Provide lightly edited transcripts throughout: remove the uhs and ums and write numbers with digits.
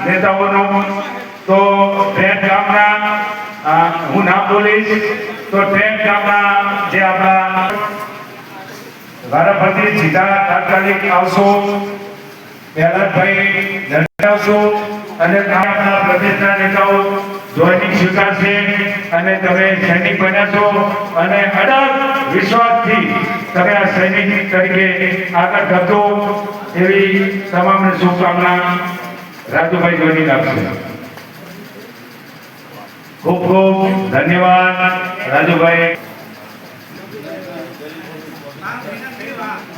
નેતાઓનો તો ટ્રેન ગામના હું નામ બોલીશ તો ટ્રેન ગામના જે આપણા વારાફરતી સીધા તાત્કાલિક આવશો પહેલાભાઈ આવશો અને આપણા પ્રદેશના નેતાઓ જોઈનિંગ સ્વીકારશે અને તમે સૈનિક બન્યા છો અને અડગ વિશ્વાસથી તમે આ સૈનિક તરીકે આગળ વધો એવી તમામને શુભકામના રાજુભાઈ જોઈનિંગ આપશે. ખૂબ ખૂબ ધન્યવાદ રાજુભાઈ.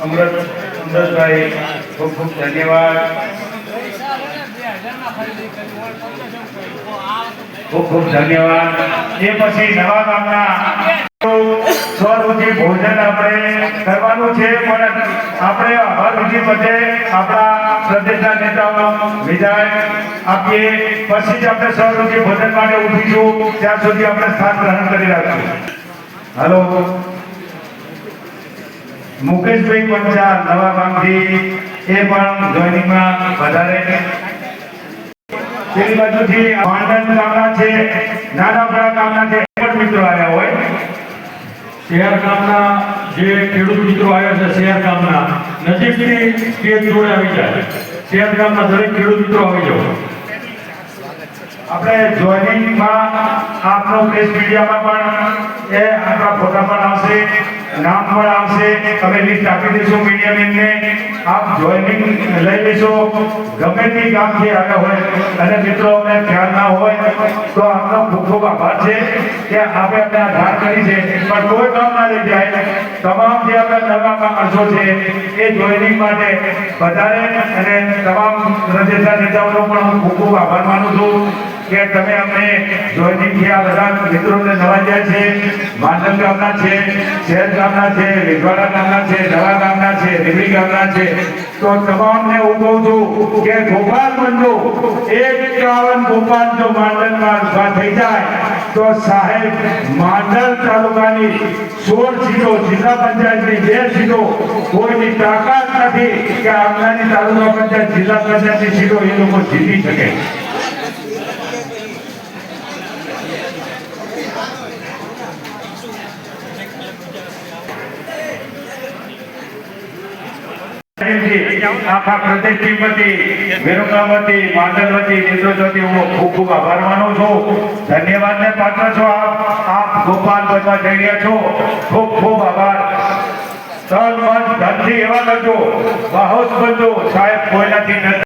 અમૃતભાઈ ખૂબ ખૂબ ધન્યવાદ. ખૂબ ખૂબ ધન્યવાદ. એ પછી નવા ગામના સ્વરુચિ ભોજન આપણે કરવાનું છે પણ આપણે અભારુચિ બધે આપણા પ્રદેશના નેતાઓ વિદાય આપીએ પછી જ આપણે સ્વરુચિ ભોજન માટે ઉઠીશું ત્યાં સુધી આપણે સ્થાન ગ્રહણ કરી રાખીશું. હાલો મુકેશભાઈ પંચાલ નવા ગામથી એ પણ જોઈનિંગમાં વધારે. પેલી બાજુથી માંડન ગામના છે નાનાપરા ગામના છે પણ મિત્રો આવ્યા હોય. શહેર ગામના જે ખેડૂત મિત્રો આવ્યા છે શહેર ગામના નજીકથી સ્ટેજ જોડે આવી જાય. શહેર ગામના દરેક ખેડૂત મિત્રો આવી જાઓ. આપણે જોઈનિંગમાં આપનો પ્રેસ મીડિયામાં પણ એ આપણા ફોટા પણ આવશે, નામ પણ આવશે. અમે લિસ્ટ આપી દઈશું મીડિયામેનને. આપ જોઈનિંગ લઈ લેશો. ગમે તે ગામથી આવ્યા હોય અને મિત્રો અમને ખ્યાલ ના હોય તો આપનો ખૂબ ખૂબ આભાર છે કે આપણે અમને આધાર કરી છે પણ કોઈ કામ ના લઈ જાય. તમામ જે આપણા નવા માણસો છે એ જોઈનિંગ માટે વધારે અને તમામ પ્રદેશના નેતાઓનો પણ હું ખૂબ ખૂબ આભાર માનું છું કે તમે અમને જોઈનિંગ થી આ બધા મિત્રોને નવાજ્યા છે. માંડલ ગામના છે, શહેર ગામના છે, વિધવાડા ગામના છે, નવા ગામના છે, રીવડી ગામના છે. તો તમામને હું કહું છું કે ગોપાલ બંધુ 51 ગોપાલ જો માંડલમાં ઉભા થઈ જાય તો સાહેબ માંડલ તાલુકાની 16 સીટો જિલ્લા પંચાયતની 2 સીટો કોઈની તાકાત નથી કે આવનારી તાલુકા પંચાયત જિલ્લા પંચાયતની સીટો એ લોકો જીતી શકે. આખા પ્રદેશ ટીમ વતી વેરુકા વતી માંડલ વતી મિત્રો વતી હું ખૂબ ખૂબ આભાર માનું છું. ધન્યવાદ ને પાત્ર છો. આપ ગોપાલ બનવા જઈ રહ્યા છો. ખૂબ ખૂબ આભાર. તન મન ધનથી એવા કરજો બાહોશ બનજો સાહેબ. કોઈનાથી